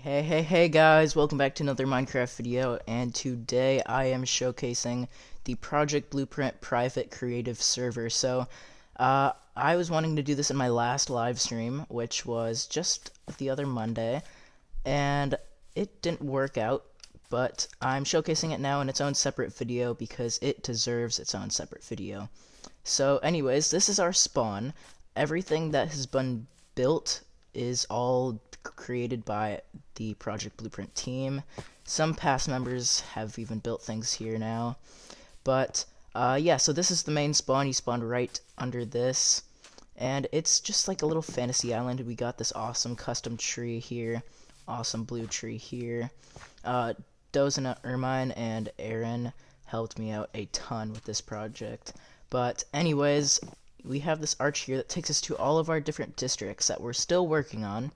Hey guys, welcome back to another Minecraft video, and today I am showcasing the Project Blueprint private creative server. I was wanting to do this in my last live stream, which was just the other Monday, and it didn't work out, but I'm showcasing it now in its own separate video because it deserves its own separate video. So anyways, this is our spawn. Everything that has been built is all created by the Project Blueprint team. Some past members have even built things here now. But yeah, so this is the main spawn. You spawned right under this. And it's just like a little fantasy island. We got this awesome custom tree here. Awesome blue tree here. Dozena, Ermine, and Aaron helped me out a ton with this project. But anyways, we have this arch here that takes us to all of our different districts that we're still working on.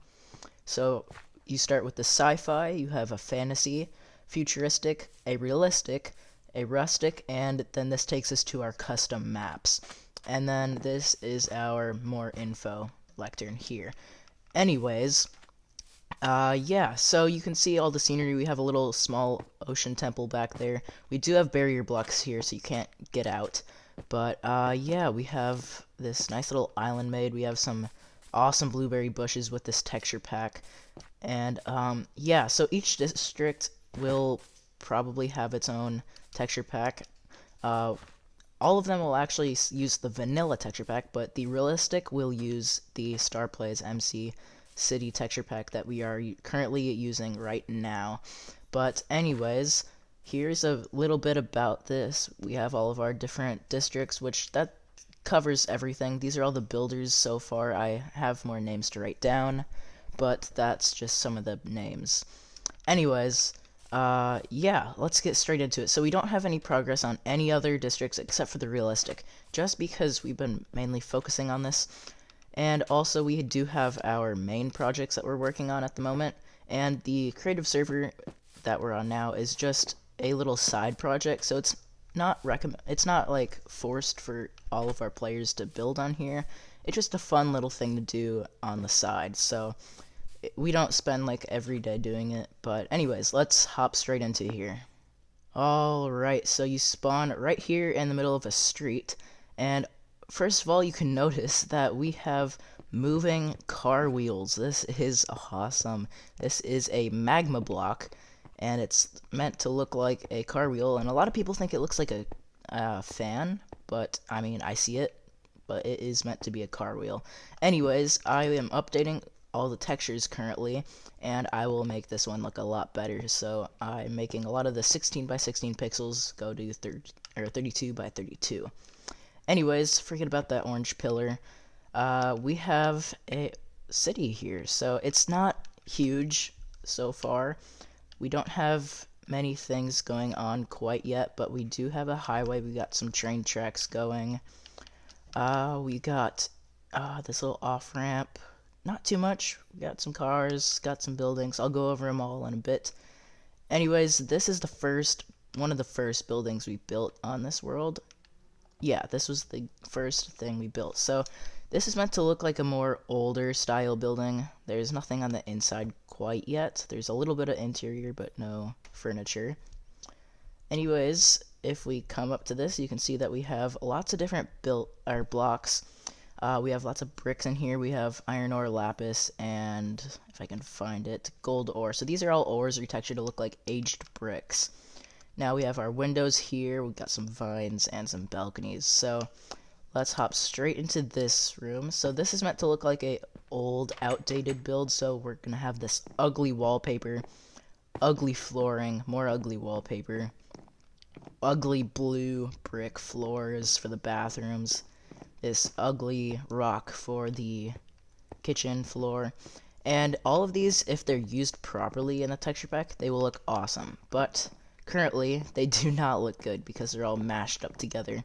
So you start with the sci-fi, you have a fantasy, futuristic, a realistic, a rustic, and then this takes us to our custom maps. And then this is our more info lectern here. Anyways, yeah, so you can see all the scenery. We have a little small ocean temple back there. We do have barrier blocks here, so you can't get out. But yeah, we have this nice little island made. We have some awesome blueberry bushes with this texture pack. And yeah, so each district will probably have its own texture pack. All of them will actually use the vanilla texture pack, but the realistic will use the Star Plays MC City texture pack that we are currently using right now. But anyways, here's a little bit about this. We have all of our different districts, which that covers everything. These are all the builders so far. I have more names to write down, but that's just some of the names. Anyways, yeah, let's get straight into it. So we don't have any progress on any other districts except for the realistic, just because we've been mainly focusing on this. And also we do have our main projects that we're working on at the moment, and the creative server that we're on now is just a little side project, so it's not like forced for all of our players to build on here. It's just a fun little thing to do on the side, so we don't spend like every day doing it. But anyways, let's hop straight into here. Alright, so you spawn right here in the middle of a street, and first of all, you can notice that we have moving car wheels. This is awesome. This is a magma block, and it's meant to look like a car wheel, and a lot of people think it looks like a fan, but I mean, I see it, but it is meant to be a car wheel. Anyways, I am updating all the textures currently, and I will make this one look a lot better. So I'm making a lot of the 16 by 16 pixels go to 32 by 32. Anyways, forget about that orange pillar. We have a city here, so it's not huge so far. We don't have many things going on quite yet, but we do have a highway. We got some train tracks going. We got this little off-ramp. Not too much. We got some cars, got some buildings. I'll go over them all in a bit. Anyways, this is one of the first buildings we built on this world. Yeah, this was the first thing we built. So this is meant to look like a more older style building. There's nothing on the inside quite yet. There's a little bit of interior, but no furniture. Anyways, if we come up to this, you can see that we have lots of different blocks. We have lots of bricks in here. We have iron ore, lapis, and if I can find it, gold ore. So these are all ores retextured to look like aged bricks. Now we have our windows here. We've got some vines and some balconies. So let's hop straight into this room. So this is meant to look like a old, outdated build. So we're gonna have this ugly wallpaper, ugly flooring, more ugly wallpaper, ugly blue brick floors for the bathrooms, this ugly rock for the kitchen floor. And all of these, if they're used properly in the texture pack, they will look awesome. But currently, they do not look good because they're all mashed up together.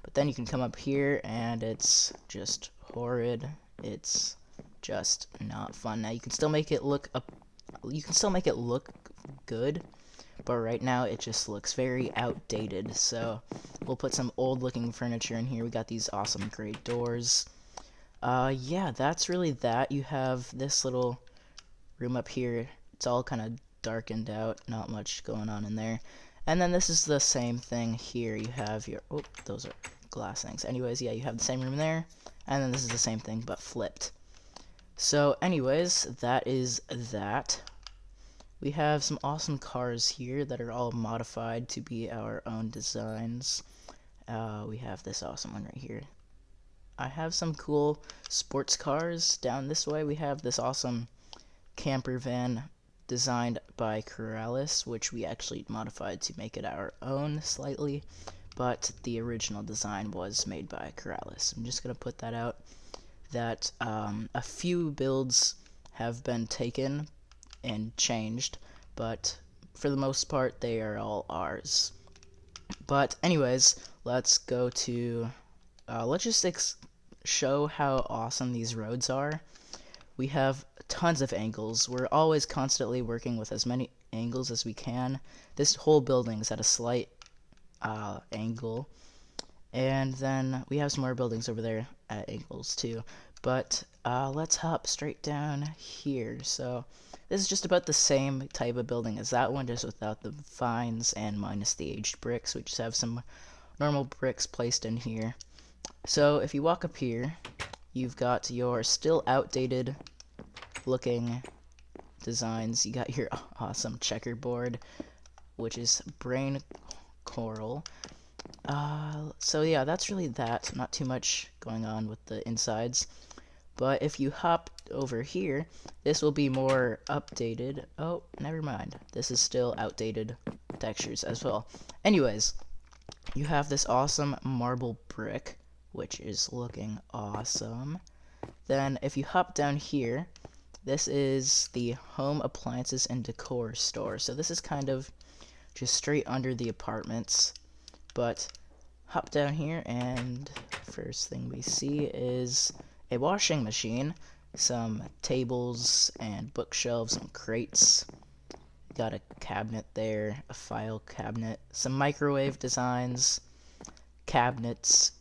But then you can come up here and it's just horrid. It's just not fun. Now you can still make it look good, but right now it just looks very outdated. So we'll put some old looking furniture in here. We got these awesome gray doors. Yeah, that's really that. You have this little room up here It's all kind of darkened out, not much going on in there. And then this is the same thing here. You have your, oh, those are glass things. Anyways, yeah, you have the same room there, and then this is the same thing but flipped. So anyways, that is that. We have some awesome cars here that are all modified to be our own designs. We have this awesome one right here. I have some cool sports cars down this way. We have this awesome camper van designed by Corrales, which we actually modified to make it our own slightly, but the original design was made by Corrales. I'm just going to put that out, that a few builds have been taken and changed, but for the most part they are all ours. But anyways, let's go to let's just show how awesome these roads are. We have tons of angles. We're always constantly working with as many angles as we can. This whole building is at a slight angle, and then we have some more buildings over there at angles too. But let's hop straight down here. So this is just about the same type of building as that one, just without the vines and minus the aged bricks. We just have some normal bricks placed in here. So if you walk up here, you've got your still outdated looking designs. You got your awesome checkerboard, which is brain coral. So yeah, that's really that. Not too much going on with the insides. But if you hop over here, this will be more updated. Oh, never mind. This is still outdated textures as well. Anyways, you have this awesome marble brick, which is looking awesome. Then if you hop down here, this is the home appliances and decor store. So this is kind of just straight under the apartments. But hop down here, and first thing we see is a washing machine, some tables and bookshelves and crates. Got a cabinet there, a file cabinet, some microwave designs, cabinets,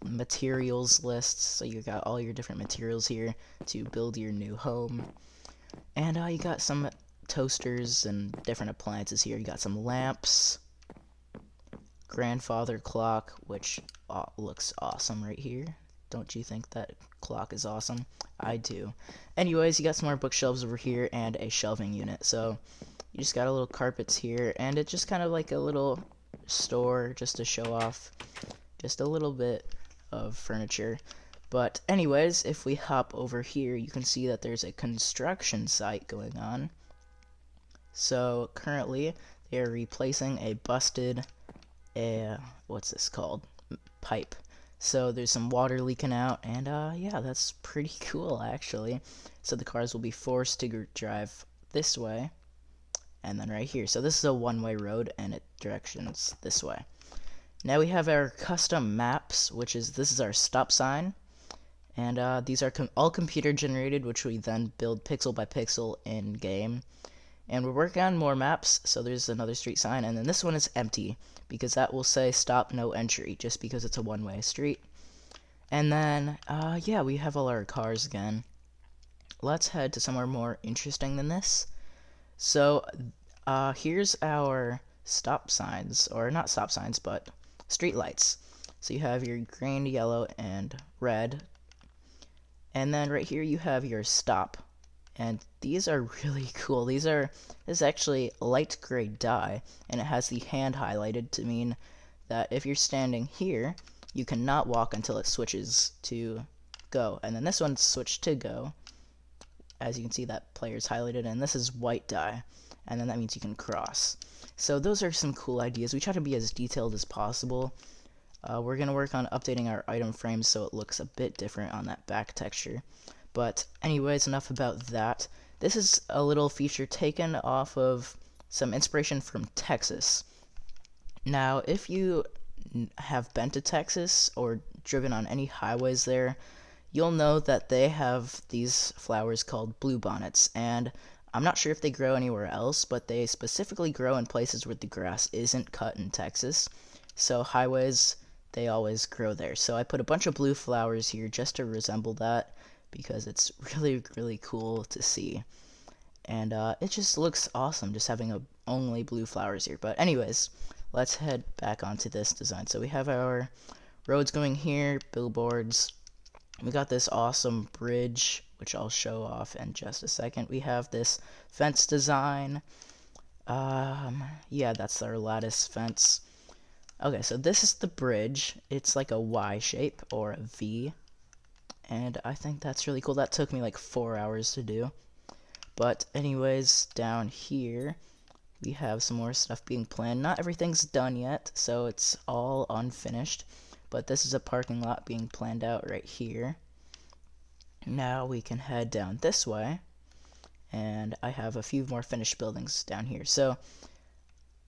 materials lists, so you got all your different materials here to build your new home. And you got some toasters and different appliances here. You got some lamps, grandfather clock, which looks awesome right here. Don't you think that clock is awesome? I do. Anyways, you got some more bookshelves over here and a shelving unit. So you just got a little carpets here, and it's just kind of like a little store just to show off just a little bit of furniture. But anyways, if we hop over here, you can see that there's a construction site going on. So currently they are replacing a busted what's this called, pipe. So there's some water leaking out, and yeah, that's pretty cool actually. So the cars will be forced to drive this way and then right here. So this is a one-way road, and it directions this way. Now we have our custom maps, which is, this is our stop sign, and these are all computer generated, which we then build pixel by pixel in game. And we're working on more maps, so there's another street sign, and then this one is empty because that will say stop, no entry, just because it's a one-way street. And then yeah, we have all our cars again. Let's head to somewhere more interesting than this. So here's our stop signs, or not stop signs, but street lights. So you have your green, yellow, and red, and then right here you have your stop. And these are really cool. This is actually light gray dye, and it has the hand highlighted to mean that if you're standing here, you cannot walk until it switches to go. And then this one's switched to go. As you can see, that player's highlighted, and this is white dye, and then that means you can cross. So those are some cool ideas. We try to be as detailed as possible. We're going to work on updating our item frames so it looks a bit different on that back texture. But anyways, enough about that. This is a little feature taken off of some inspiration from Texas. Now, if you have been to Texas or driven on any highways there, you'll know that they have these flowers called bluebonnets, and I'm not sure if they grow anywhere else, but they specifically grow in places where the grass isn't cut in Texas. So highways, they always grow there. So I put a bunch of blue flowers here just to resemble that, because it's really, really cool to see. and it just looks awesome just having only blue flowers here. But anyways, let's head back onto this design. So we have our roads going here, billboards. We got this awesome bridge, which I'll show off in just a second. We have this fence design. Yeah, that's our lattice fence. Okay, so this is the bridge. It's like a Y shape or a V, and I think that's really cool. That took me like 4 hours to do. But anyways, down here we have some more stuff being planned. Not everything's done yet, so it's all unfinished, but this is a parking lot being planned out right here. Now we can head down this way, and I have a few more finished buildings down here. So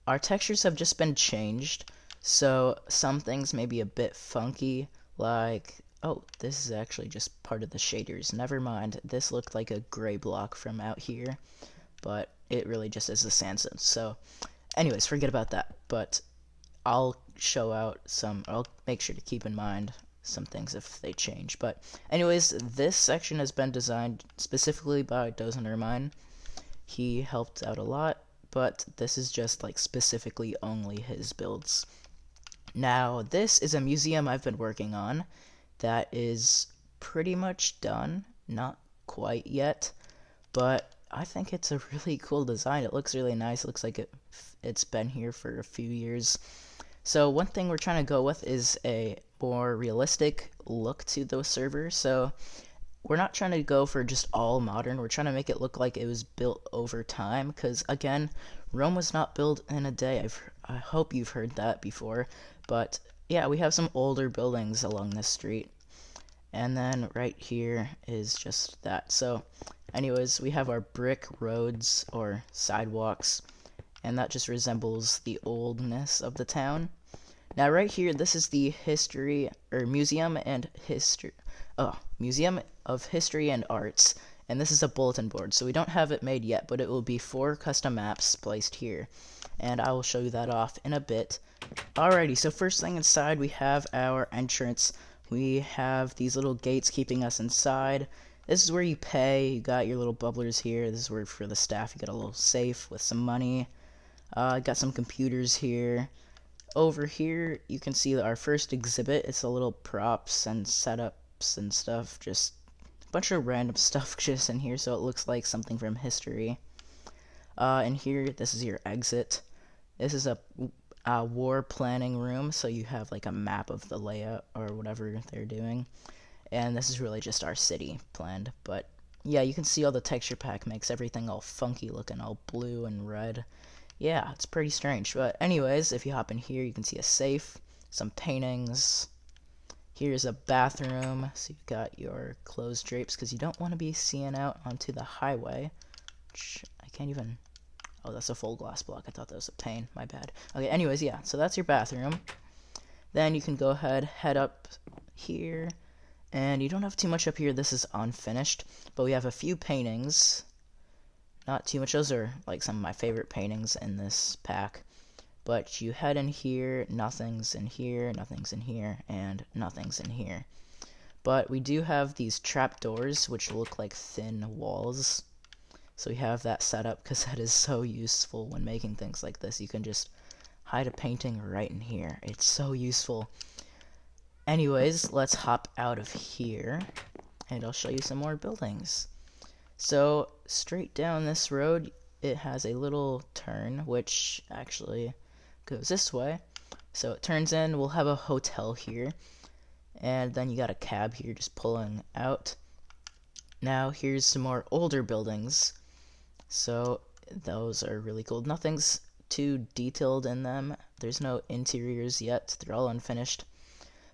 our textures have just been changed, so some things may be a bit funky, like, oh, this is actually just part of the shaders. Never mind, this looked like a gray block from out here, but it really just is the sandstone. So anyways, forget about that, but I'll show out I'll make sure to keep in mind some things if they change. But anyways, this section has been designed specifically by Dozendermine. He helped out a lot, but this is just like specifically only his builds. Now, this is a museum I've been working on that is pretty much done. Not quite yet, but I think it's a really cool design. It looks really nice. It looks like it's been here for a few years. So one thing we're trying to go with is a more realistic look to the server. So we're not trying to go for just all modern. We're trying to make it look like it was built over time, because again, Rome was not built in a day. I hope you've heard that before. But yeah, we have some older buildings along this street, and then right here is just that. So anyways, we have our brick roads or sidewalks, and that just resembles the oldness of the town. Now right here, this is the Museum of History and Arts, and this is a bulletin board. So we don't have it made yet, but it will be 4 custom maps placed here, and I will show you that off in a bit. Alrighty, so first thing inside, we have our entrance. We have these little gates keeping us inside. This is where you pay. You got your little bubblers here. This is where for the staff you got a little safe with some money. Got some computers here. Over here you can see our first exhibit. It's a little props and setups and stuff. Just a bunch of random stuff just in here, so it looks like something from history. And here, this is your exit. This is a war planning room, so you have like a map of the layout or whatever they're doing, and this is really just our city planned. But yeah, you can see all the texture pack makes everything all funky looking, all blue and red. Yeah, it's pretty strange. But anyways, if you hop in here, you can see a safe, some paintings. Here's a bathroom, so you've got your clothes drapes because you don't want to be seeing out onto the highway, which I can't even. Oh, that's a full glass block. I thought that was a pane. My bad. Okay, anyways, yeah, so that's your bathroom. Then you can go ahead, head up here, and you don't have too much up here. This is unfinished, but we have a few paintings. Not too much. Those are like some of my favorite paintings in this pack. But you head in here, nothing's in here, nothing's in here, and nothing's in here. But we do have these trapdoors, which look like thin walls. So we have that set up because that is so useful when making things like this. You can just hide a painting right in here. It's so useful. Anyways, let's hop out of here, and I'll show you some more buildings. So straight down this road, it has a little turn, which actually goes this way. So it turns in, we'll have a hotel here, and then you got a cab here just pulling out. Now here's some more older buildings. So those are really cool. Nothing's too detailed in them. There's no interiors yet. They're all unfinished.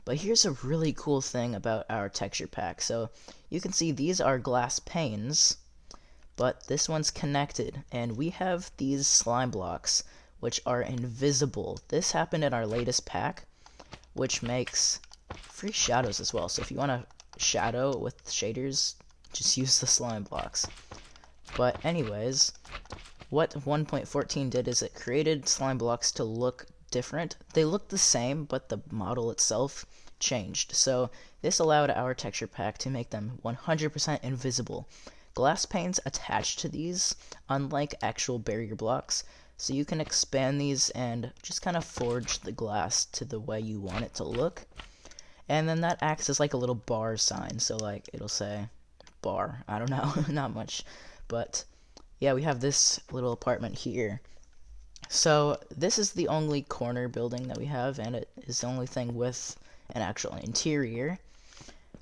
But here's a really cool thing about our texture pack. So you can see these are glass panes, but this one's connected, and we have these slime blocks which are invisible. This happened in our latest pack, which makes free shadows as well. So if you want to shadow with shaders, just use the slime blocks. But anyways, what 1.14 did is it created slime blocks to look different. They look the same, but the model itself changed. So this allowed our texture pack to make them 100% invisible. glass panes attached to these, unlike actual barrier blocks. So you can expand these and just kind of forge the glass to the way you want it to look. And then that acts as like a little bar sign. So like it'll say bar. I don't know, not much. But yeah, we have this little apartment here. So this is the only corner building that we have, and it is the only thing with an actual interior.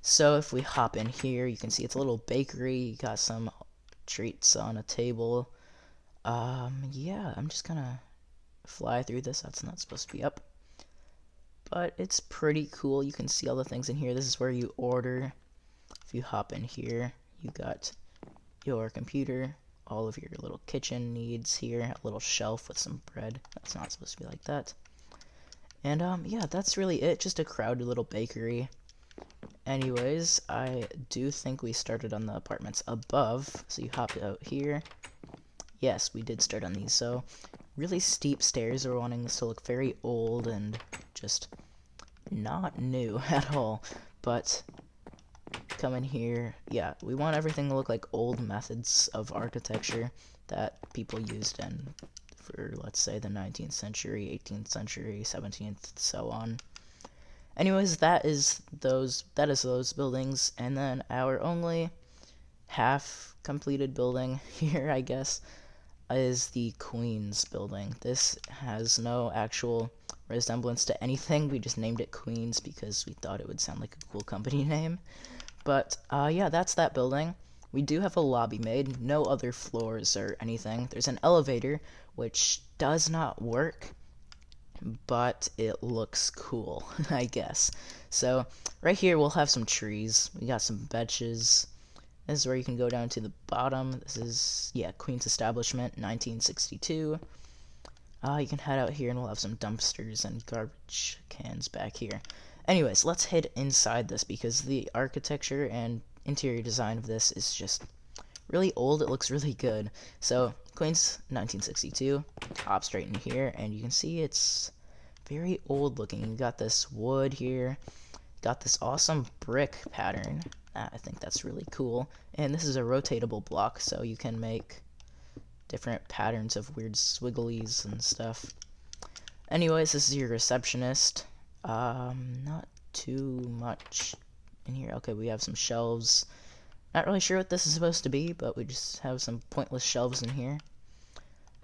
So if we hop in here, you can see it's a little bakery. You got some treats on a table. Yeah, I'm just gonna fly through this. That's not supposed to be up. But it's pretty cool. You can see all the things in here. This is where you order. If you hop in here, you got your computer, all of your little kitchen needs here, a little shelf with some bread. That's not supposed to be like that. And yeah, that's really it. Just a crowded little bakery. Anyways, I do think we started on the apartments above. So you hop out here. Yes, we did start on these. So really steep stairs. We're wanting this to look very old and just not new at all. But come in here. Yeah, we want everything to look like old methods of architecture that people used for, let's say, the 19th century, 18th century, 17th, so on. Anyways, that is those buildings, and then our only half completed building here, I guess, is the Queen's building. This has no actual resemblance to anything. We just named it Queen's because we thought it would sound like a cool company name. But yeah, that's that building. We do have a lobby made, no other floors or anything. There's an elevator, which does not work, but it looks cool, I guess. So right here we'll have some trees. We got some benches. This is where you can go down to the bottom. This is, yeah, Queen's Establishment, 1962. You can head out here and we'll have some dumpsters and garbage cans back here. Anyways, let's head inside this because the architecture and interior design of this is just really old. It looks really good. So, Queen's 1962. Hop straight in here, and you can see it's very old looking. You got this wood here. Got this awesome brick pattern. I think that's really cool. And this is a rotatable block, so you can make different patterns of weird swigglies and stuff. Anyways, this is your receptionist. Not too much in here. Okay, we have some shelves. Not really sure what this is supposed to be, but we just have some pointless shelves in here.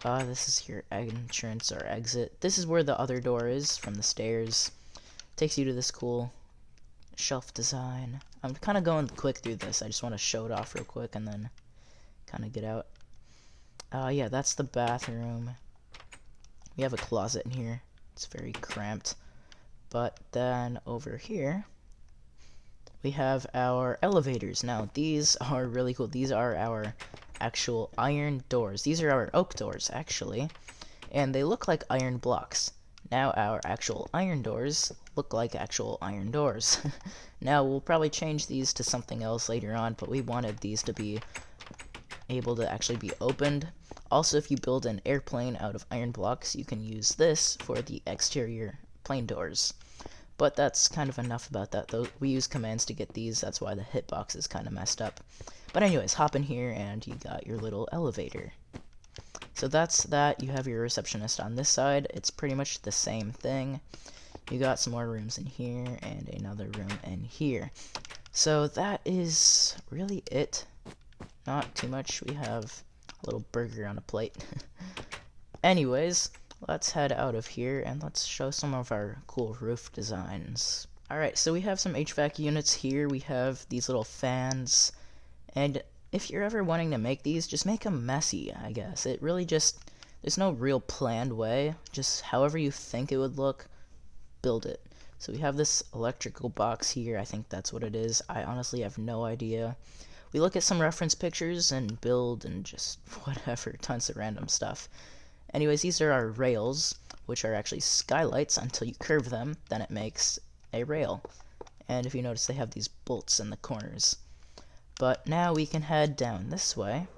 This is your entrance or exit. This is where the other door is from the stairs. Takes you to this cool shelf design. I'm kind of going quick through this. I just want to show it off real quick and then kind of get out. Yeah, that's the bathroom. We have a closet in here. It's very cramped. But then over here, we have our elevators. Now, these are really cool. These are our actual iron doors. These are our oak doors, actually. And they look like iron blocks. Now, our actual iron doors look like actual iron doors. Now, we'll probably change these to something else later on, but we wanted these to be able to actually be opened. Also, if you build an airplane out of iron blocks, you can use this for the exterior plane doors. But that's kind of enough about that, though. We use commands to get these, that's why the hitbox is kind of messed up. But anyways, hop in here and you got your little elevator. So that's that. You have your receptionist on this side. It's pretty much the same thing. You got some more rooms in here and another room in here. So that is really it. Not too much. We have a little burger on a plate. Anyways, let's head out of here and let's show some of our cool roof designs. Alright, so we have some HVAC units here. We have these little fans. And if you're ever wanting to make these, just make them messy, I guess. It really just, there's no real planned way. Just however you think it would look, build it. So we have this electrical box here. I think that's what it is. I honestly have no idea. We look at some reference pictures and build and just whatever, tons of random stuff. Anyways, these are our rails, which are actually skylights. Until you curve them, then it makes a rail. And if you notice, they have these bolts in the corners. But now we can head down this way.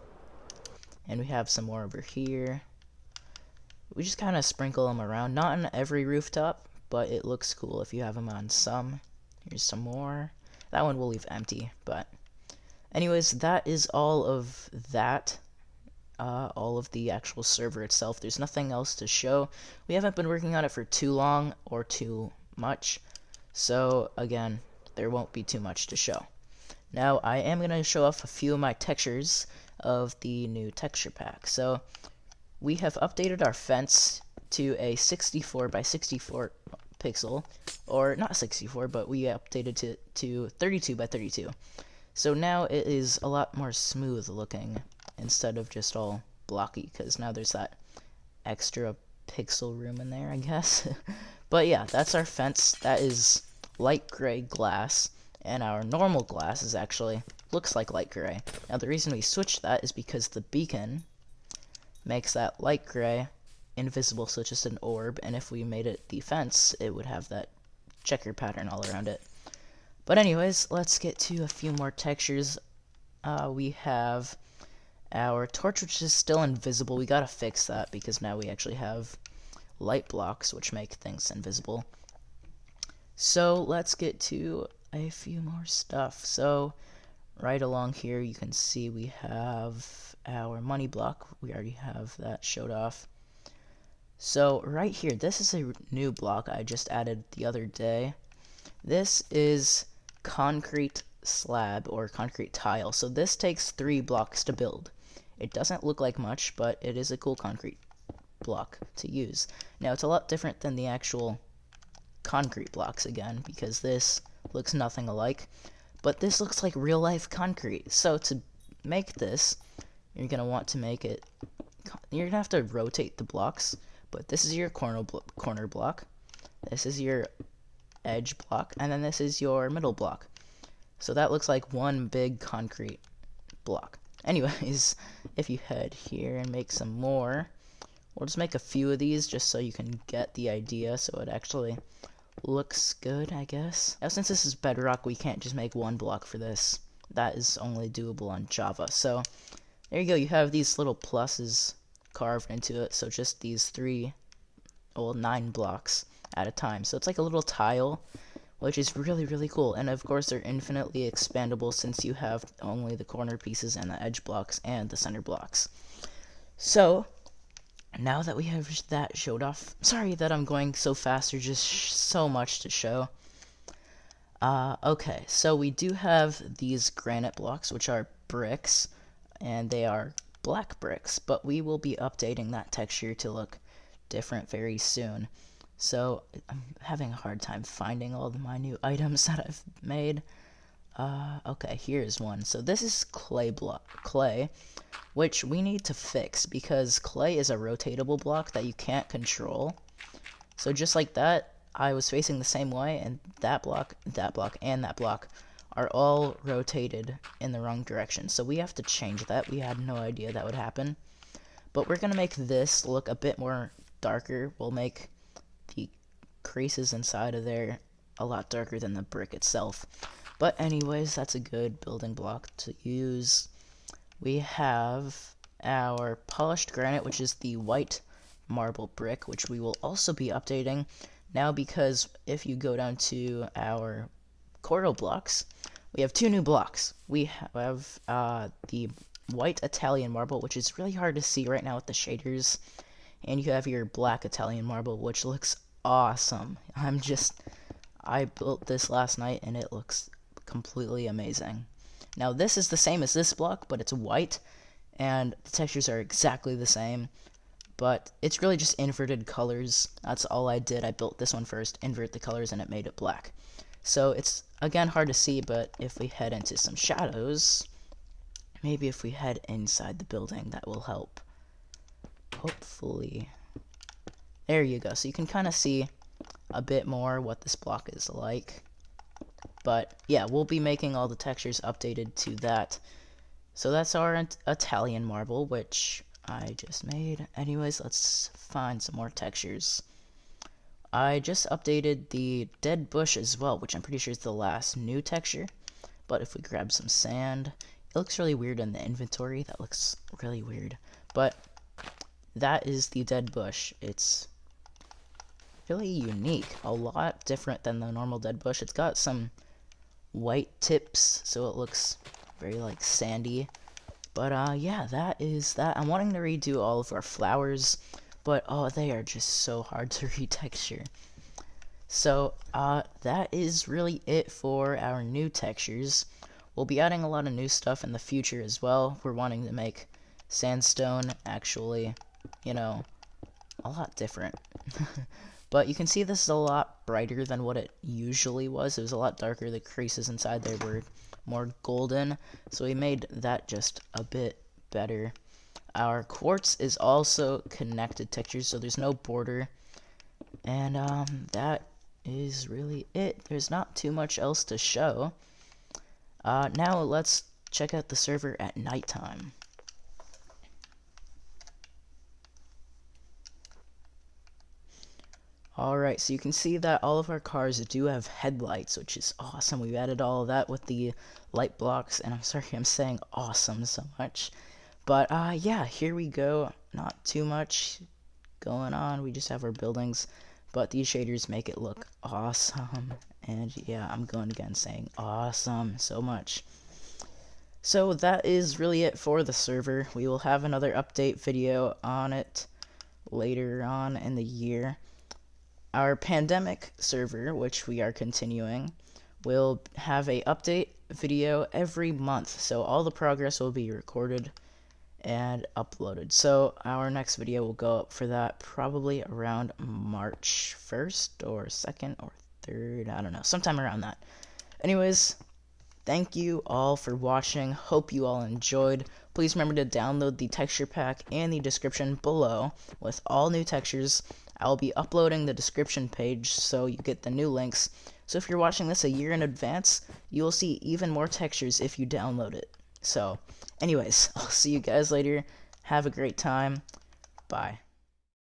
And we have some more over here. We just kind of sprinkle them around. Not on every rooftop, but it looks cool if you have them on some. Here's some more. That one we'll leave empty, but Anyways, that is all of that. All of the actual server itself. There's nothing else to show. We haven't been working on it for too long or too much, so again, there won't be too much to show. Now I am going to show off a few of my textures of the new texture pack. So we have updated our fence to a 64 by 64 pixel, or not 64, but we updated it to 32 by 32. So now it is a lot more smooth looking instead of just all blocky, because now there's that extra pixel room in there, I guess. But yeah, that's our fence. That is light gray glass, and our normal glass is actually looks like light gray. Now the reason we switched that is because the beacon makes that light gray invisible, so it's just an orb, and if we made it the fence, it would have that checker pattern all around it. But anyways, let's get to a few more textures. We have our torch, which is still invisible. We gotta fix that because now we actually have light blocks which make things invisible. So let's get to a few more stuff. So right along here you can see we have our money block. We already have that showed off. So right here, this is a new block I just added the other day. This is concrete slab or concrete tile. So this takes 3 blocks to build. It doesn't look like much, but it is a cool concrete block to use. Now it's a lot different than the actual concrete blocks again, because this looks nothing alike, but this looks like real life concrete. So to make this, you're gonna want to make it, you're gonna have to rotate the blocks, but this is your corner block, this is your edge block, and then this is your middle block. So that looks like one big concrete block. Anyways, if you head here and make some more, we'll just make a few of these just so you can get the idea, so it actually looks good, I guess. Now since this is Bedrock, we can't just make one block for this. That is only doable on Java. So there you go, you have these little pluses carved into it, so just these 9 blocks at a time. So it's like a little tile, which is really, really cool. And of course, they're infinitely expandable since you have only the corner pieces and the edge blocks and the center blocks. So now that we have that showed off, sorry that I'm going so fast, there's just so much to show. Okay, so we do have these granite blocks, which are bricks, and they are black bricks, but we will be updating that texture to look different very soon. So I'm having a hard time finding all my new items that I've made. Okay, here's one. So this is clay, which we need to fix because clay is a rotatable block that you can't control. So just like that, I was facing the same way, and that block, and that block are all rotated in the wrong direction. So we have to change that. We had no idea that would happen. But we're gonna make this look a bit more darker. We'll make the creases inside of there a lot darker than the brick itself. But anyways, that's a good building block to use. We have our polished granite, which is the white marble brick, which we will also be updating now, because if you go down to our coral blocks, we have 2 new blocks. We have the white Italian marble, which is really hard to see right now with the shaders, and you have your black Italian marble, which looks awesome. I built this last night and it looks completely amazing. Now this is the same as this block, but it's white, and the textures are exactly the same, but it's really just inverted colors. That's all I did. I built this one first, invert the colors, and it made it black. So it's, again, hard to see, but if we head into some shadows, maybe if we head inside the building, that will help. Hopefully. There you go. So you can kind of see a bit more what this block is like. But yeah, we'll be making all the textures updated to that. So that's our Italian marble, which I just made. Anyways, let's find some more textures. I just updated the dead bush as well, which I'm pretty sure is the last new texture. But if we grab some sand, it looks really weird in the inventory. That looks really weird. But that is the dead bush. It's really unique, a lot different than the normal dead bush. It's got some white tips, so it looks very like sandy. But yeah, that is that. I'm wanting to redo all of our flowers, but oh, they are just so hard to retexture. So that is really it for our new textures. We'll be adding a lot of new stuff in the future as well. We're wanting to make sandstone actually, you know, a lot different. But you can see this is a lot brighter than what it usually was. It was a lot darker. The creases inside there were more golden, so we made that just a bit better. Our quartz is also connected textures, so there's no border. And that is really it. There's not too much else to show. Now let's check out the server at nighttime. Alright, so you can see that all of our cars do have headlights, which is awesome. We've added all of that with the light blocks, and I'm sorry I'm saying awesome so much. But yeah, here we go. Not too much going on. We just have our buildings, but these shaders make it look awesome. And yeah, I'm going again saying awesome so much. So that is really it for the server. We will have another update video on it later on in the year. Our pandemic server, which we are continuing, will have a update video every month. So all the progress will be recorded and uploaded. So our next video will go up for that probably around March 1st or 2nd or 3rd. I don't know, sometime around that. Anyways, thank you all for watching. Hope you all enjoyed. Please remember to download the texture pack in the description below with all new textures. I'll be uploading the description page so you get the new links. So if you're watching this a year in advance, you will see even more textures if you download it. So anyways, I'll see you guys later. Have a great time. Bye.